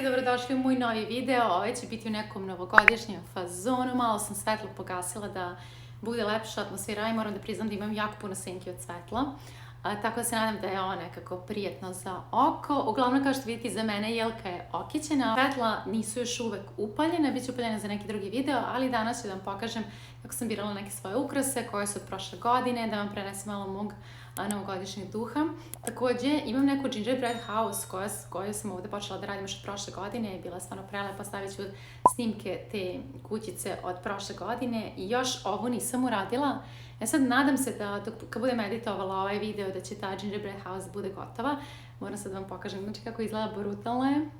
Dobrodošli u moj novi video. Ovaj će biti u nekom novogodišnjem fazonu. Malo sam svetlo pogasila da bude lepša atmosfera i moram da priznam da imam jako puno senki od svetla. Tako da se nadam da je ovo nekako prijetno za oko. Uglavnom, kao što vidite, za mene jelka je okićena. Svetla nisu još uvek upaljene, bit će upaljene za neki drugi video, ali danas ću da vam pokažem kako sam birala neke svoje ukrase koje su od prošle godine, da vam prenesem malo mog novogodišnjeg duha. Takođe, imam neku gingerbread house koju sam ovde počela da radim još od prošle godine i bila je stvarno prelepa. Stavit ću snimke te kućice od prošle godine i još ovo nisam uradila. Sad nadam se da kad budem editovala ovaj video da će ta gingerbread house bude gotova. Moram sad da vam pokažem znači kako izgleda, brutalno je.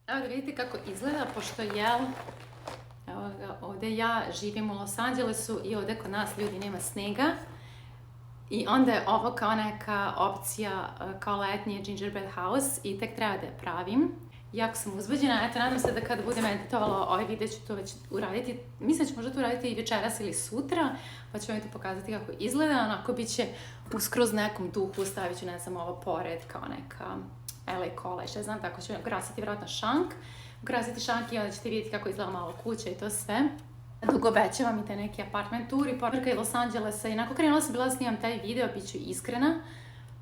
Evo da vidite kako izgleda, pošto evo ga, ovde ja živim u Los Angelesu i ovde kod nas ljudi nema snega. I onda je ovo kao neka opcija kao letnije gingerbread house i tek treba da je pravim. Jako sam uzbuđena, eto nadam se da kada budem editovala ovaj video ću to već uraditi. Mislim da ću možda to uraditi i večeras ili sutra, pa ću vam to pokazati kako izgleda. Onako bit će uskroz nekom duhu, stavit ću ne znam ovo pored kao neka LA kola i što znam, tako ću ukrasiti vjerojatno šank. Ukrasiti šank i onda ćete vidjeti kako izgleda malo kuća i to sve. Dugo obećavam i te neki apartment turi, povrka i Los Angelesa i onako krenula sam bila da snimam taj video, bit ću iskrena.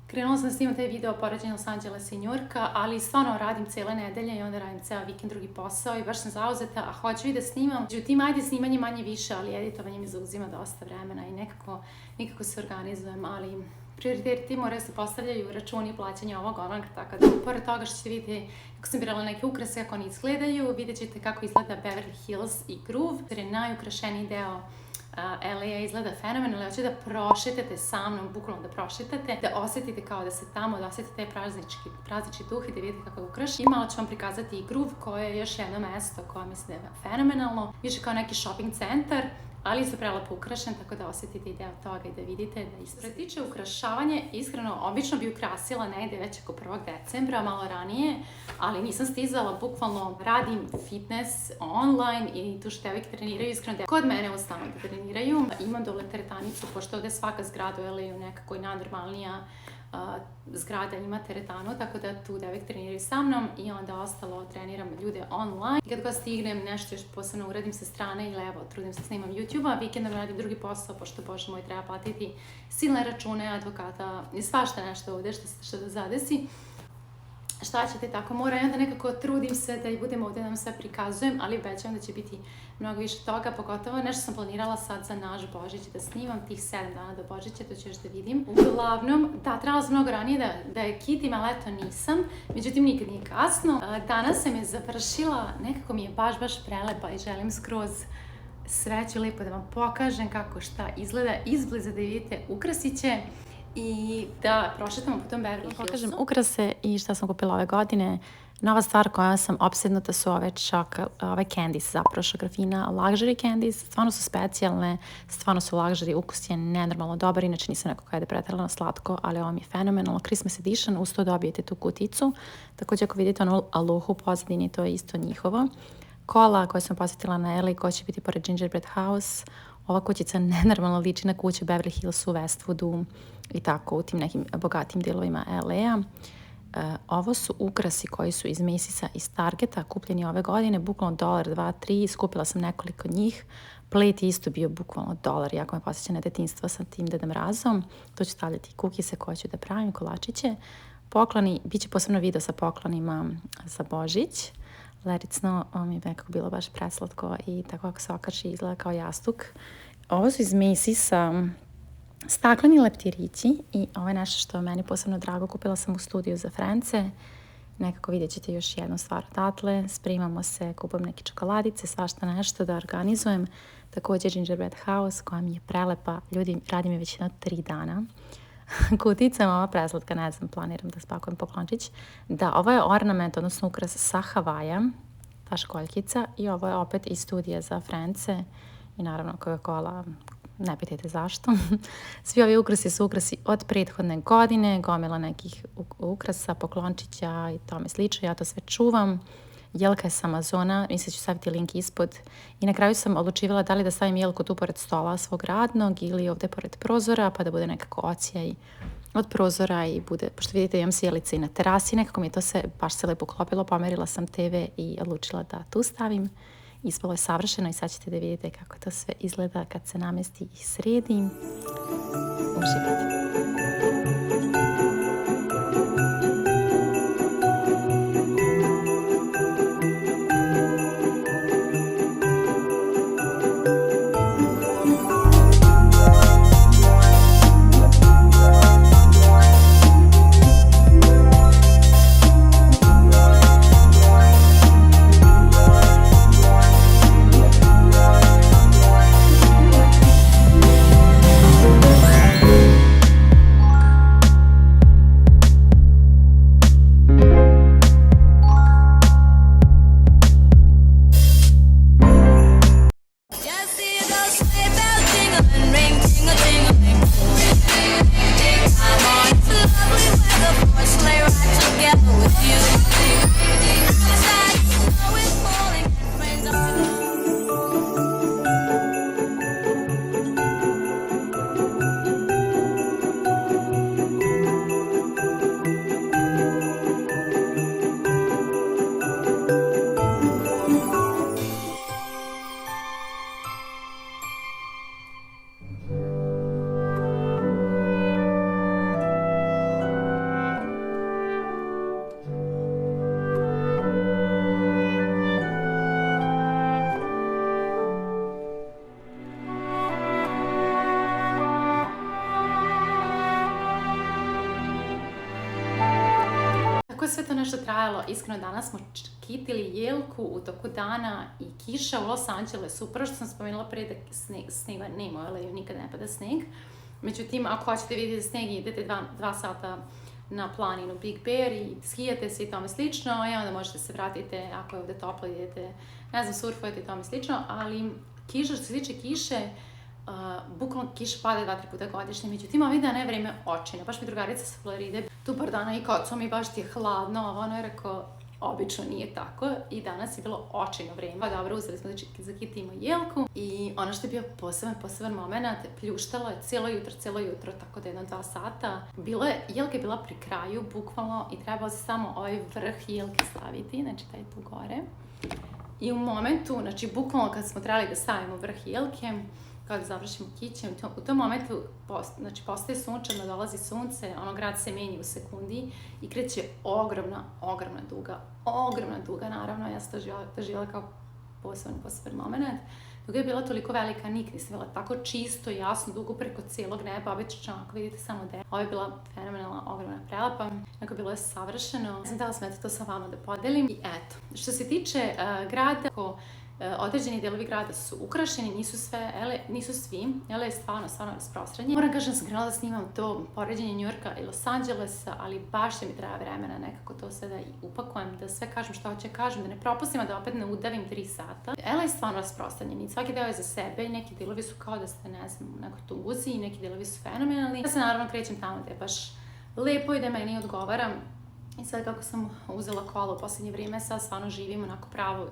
Krenula sam da snimam taj video o poređenju Los Angelesa i Njurka, ali stvarno radim cijele nedelje i onda radim ceo vikend drugi posao i baš sam zauzeta, a hoću i da snimam. Međutim, ajde snimanje manje više, ali editovanje mi zauzima dosta vremena i nekako se organizujem, ali prioriteti moraju se postavljaju računi plaćanja ovog onog, tako da pored toga što ćete vidjeti kako sam birala neke ukrase, kako oni izgledaju, vidjet ćete kako izgleda Beverly Hills i Groove, jer je najukrašeniji deo LA izgleda fenomenalno. Hoću da prošetate sa mnom, bukvalno da prošetate, da osjetite kao da ste tamo, da osjetite taj praznički duh i da vidite kako je ukrašen. I malo ću vam prikazati i Groove, koje je još jedno mesto koje mislim da je fenomenalno, više kao neki shopping centar, ali su prelepo ukrašen, tako da osjetite i deo toga i da vidite da ispred. Što se tiče ukrašavanja, iskreno, obično bi ukrasila negde već oko 1. decembra, malo ranije, ali nisam stizala, bukvalno radim fitness online i tu što devojke treniraju, iskreno kod mene ostanu da treniraju. Imam dole teretanicu, pošto ovde svaka zgrada u LA-u nekako i najnormalnija zgrada ima teretanu, tako da tu devojke treniraju sa mnom i onda ostalo treniram ljude online. Kad god stignem nešto još posebno uradim sa strane ili evo, trudim se snimam YouTube-a, vikendom radim drugi posao, pošto bože moj treba platiti silne račune, advokata i svašta nešto ovde što da zadesi. Šta ćete, tako mora i onda nekako trudim se da i budem ovde da vam sve prikazujem, ali obećavam da će biti mnogo više toga, pogotovo nešto sam planirala sad za naš Božić da snimam tih 7 dana do Božića, to ću još da vidim. Uglavnom, da, trebala sam mnogo ranije da je kitim, ali eto nisam, međutim nikad nije kasno. Danas sam je završila, nekako mi je baš prelepa i želim skroz sve ću lepo da vam pokažem kako šta izgleda izbliza, da vidite ukrasiće. I da prošetamo po tom Beverly Hillsu. Pokažem ukrase i šta sam kupila ove godine. Nova stvar koja sam opsednuta su ove candies, zapravo šagrafina, luxury candies. Stvarno su specijalne, stvarno su luxury, ukus je nenormalno dobar, inače nisam neko koja je preterano slatko, ali ovo mi je fenomenalno. Christmas edition, uz to dobijete tu kuticu. Također ako vidite onu aluhu u pozadini, to je isto njihovo. Kola koja sam posjetila na LA, koja će biti pored gingerbread house. Ova kućica nenormalno liči na kuću Beverly Hillsu u Westvoodu i tako u tim nekim bogatim dijelovima LA-a. Ovo su ukrasi koji su iz Macisa iz Targeta, kupljeni ove godine, bukvalno $1, $2, $3, skupila sam nekoliko njih. Plate je isto bio bukvalno $1, jako me posjeća na detinjstvo sa tim Deda Mrazom. Tu ću stavljati kukise koje ću da pravim, kolačiće. Pokloni, bit će posebno video sa poklonima za Božić. Let it snow, ovo mi je nekako bilo baš preslatko i tako kako se okači izgleda kao jastuk. Ovo su iz Macisa stakleni leptirići i ovo je nešto što je meni posebno drago. Kupila sam u studiju za France. Nekako vidjet ćete još jednu stvar odatle. Spremamo se, kupujem neke čokoladice, svašta nešto da organizujem. Također gingerbread house koja mi je prelepa. Ljudi, radim je već 3 dana. Kutica je ova preslatka, ne znam, planiram da spakujem poklončić. Da, ovo je ornament, odnosno ukras sa Havaja, ta školjkica, i ovo je opet iz studija za France i naravno Coca-Cola, ne pitajte zašto. Svi ovi ukrasi su ukrasi od prethodne godine, gomila nekih ukrasa, poklončića i tome slično, ja to sve čuvam. Jelka je sa Amazona, mislim ću staviti link ispod. I na kraju sam odlučivala da li da stavim jelku tu pored stola svog radnog ili ovdje pored prozora, pa da bude nekako ocijaj od prozora i bude, pošto vidite imam sjelice i na terasi, nekako mi je to se baš se lepo uklopilo, pomerila sam TV i odlučila da tu stavim. Ispalo je savršeno i sad ćete da vidite kako to sve izgleda kad se namesti i sredi. Uživajte. Kako je sve to nešto trajalo, iskreno danas smo kitili jelku u toku dana i kiša u Los Angelesu. Prvo što sam spomenula prije da snega nema, ali nikad ne pada sneg. Međutim, ako hoćete vidjeti sneg, idete 2 sata na planinu Big Bear i skijate se i tome slično, i onda možete se vratiti, ako je ovdje toplo, idete, ne znam, surfujete i tome slično, ali kiša, što se tiče kiše, bukvalno kiša pada 2-3 puta godišnje, međutim ovih dana je vrijeme očino. Baš mi drugarica sa Floride tu par dana i kao, co mi baš ti je hladno, ono je rekao, obično nije tako i danas je bilo očino vrijeme. Pa dobro, uzeli smo da zakitimo jelku i ono što je bio poseban moment, pljuštalo je cijelo jutro, tako da 1-2 sata. Jelka je bila pri kraju, bukvalno, i trebalo se samo ovaj vrh jelke staviti, znači taj tu gore. I u momentu, znači bukvalno kad smo trebali da stavimo vrh jelke, kada završimo kićem, u tom momentu postaje sunčano, dolazi sunce, grad se menja u sekundi i kreće ogromna duga, naravno, ja sam to živjela kao poseban moment. Duga je bila toliko velika, nikad nisam bila tako čisto, jasno, dugo preko cijelog neba, obično ako vidite samo deo. Ovo je bila fenomenalna, ogromna prelepa, neko bilo je savršeno. Znam da li sam to sa vama da podelim. I eto, što se tiče grada, određeni delovi grada su ukrašeni, nisu svi, LA je stvarno rasprostranjen. Moram kažem, sam krenula da snimam to poređenje New Yorka i Los Angelesa, ali baš će mi treba vremena nekako to sve da upakujem, da sve kažem što hoće kažem, da ne propustim, da opet ne udavim 3 sata. LA je stvarno rasprostranjen i svaki deo je za sebe, neki delovi su kao da ste, ne znam, u nekoj tuzi i neki delovi su fenomenalni. Ja se naravno krećem tamo gde je baš lepo i da meni odgovaram. I sad kako sam uzela kola u posljednje vrijeme, sad stvarno živim onako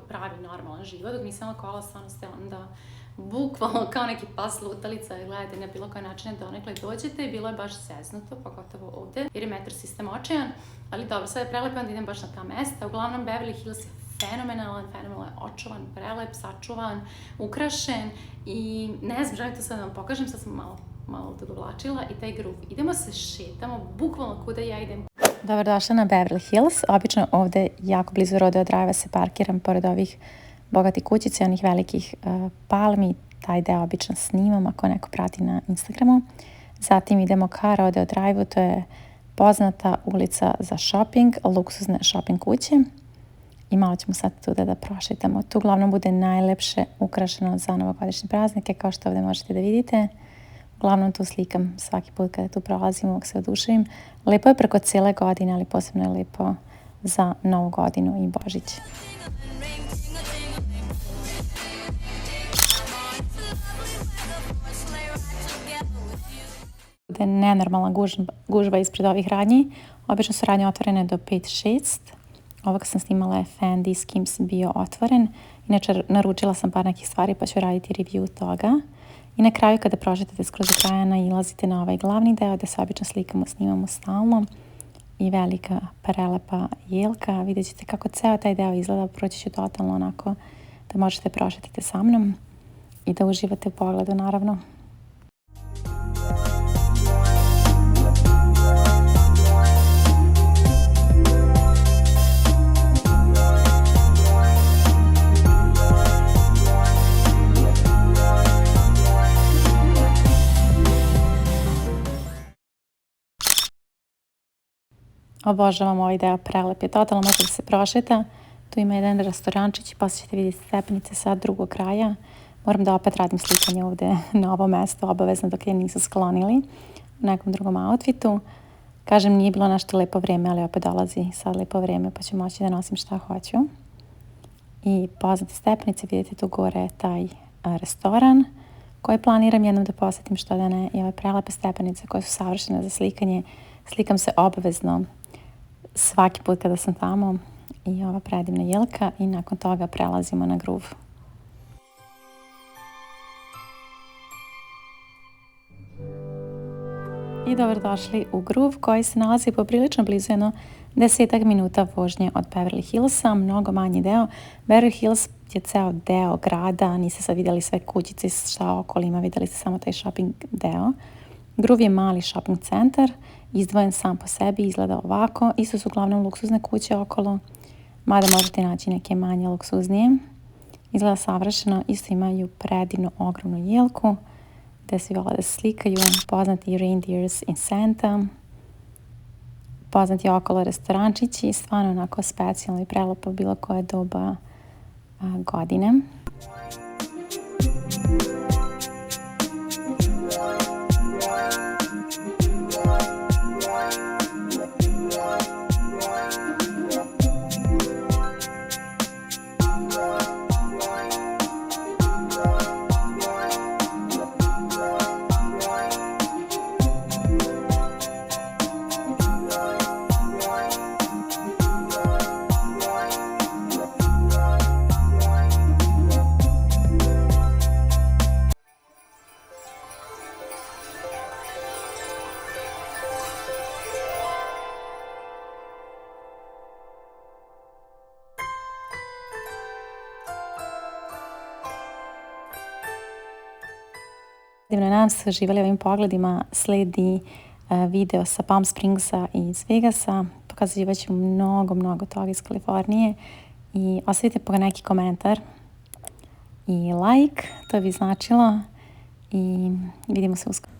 pravi normalan život. Dok nisam imala kola, stvarno ste onda bukvalno kao neki pas lutalica i gledajte na bilo koje načine donekle dođete i bilo je baš zeznuto, pogotovo ovdje, jer je metro sistem očajan. Ali dobro, sad je prelepo, onda idem baš na ta mesta. Uglavnom, Beverly Hills je fenomenalan je očuvan, prelep, sačuvan, ukrašen i ne znam, želim to sad da vam pokažem, sad sam malo odugovlačila i taj grup. Idemo se šetamo, bukvalno kuda ja idem. Dobrodošla na Beverly Hills. Obično ovdje jako blizu Rodeo Drive-a se parkiram pored ovih bogatih kućica i onih velikih palmi. Taj deo obično snimam ako neko prati na Instagramu. Zatim idemo ka Rodeo Drive-u, to je poznata ulica za shopping, luksuzne shopping kuće. I malo ćemo sad tu da prošetamo. Tu uglavnom bude najlepše ukrašeno za novogodišnje praznike, kao što ovdje možete da vidite. Uglavnom tu slikam svaki put kada tu prolazim, uvijek se oduševim. Lepo je preko cijele godine, ali posebno je lepo za Novu godinu i Božić. Bude nenormalna gužva ispred ovih radnji. Obično su radnje otvorene do 5-6. Ovog sam snimala je Fendi Skims bio otvoren. Inače, naručila sam par nekih stvari pa ću raditi review toga. I na kraju, kada prošetate skroz do kraja, nailazite na ovaj glavni deo gde se obično slikamo, snimamo stalno. I velika, prelepa jelka. Vidjet ćete kako ceo taj deo izgleda. Proći ću totalno onako da možete prošetiti sa mnom i da uživate u pogledu, naravno. Obožavam ovaj deo, prelep je, totalno može da se prošeta. Tu ima jedan restorančić i poslije ćete vidjeti stepenice sa drugog kraja. Moram da opet radim slikanje ovde na ovo mesto, obavezno dok je nisu sklonili u nekom drugom outfitu. Kažem, nije bilo nešto lepo vrijeme, ali opet dolazi sad lepo vrijeme pa ću moći da nosim šta hoću. I poznate stepenice, vidite tu gore taj restoran koji planiram jednom da posjetim, što da ne. I ove prelepe stepenice koje su savršene za slikanje. Slikam se obavezno svaki put kada sam tamo. I ova predivna jelka i nakon toga prelazimo na Groove. I dobrodošli u Groove koji se nalazi poprilično blizu, jedno 10 minuta vožnje od Beverly Hillsa, mnogo manji deo. Beverly Hills je ceo deo grada, niste sad vidjeli sve kućice šta okolo ima, vidjeli ste samo taj shopping deo. Groove je mali shopping centar, izdvojen sam po sebi, izgleda ovako. Isto su uglavnom luksuzne kuće okolo, mada možete naći neke manje luksuznije. Izgleda savršeno, isto imaju predivnu ogromnu jelku gde svi vole da se slikaju, poznati reindeers in Santa, poznati okolo restorančići, stvarno onako specijalno i prelepo bilo koje doba godine. Nadam se uživali ovim pogledima. Sledi video sa Palm Springsa i iz Vegasa. Pokazivat ću mnogo toga iz Kalifornije. I ostavite po neki komentar i like, to bi značilo. I vidimo se uskoro.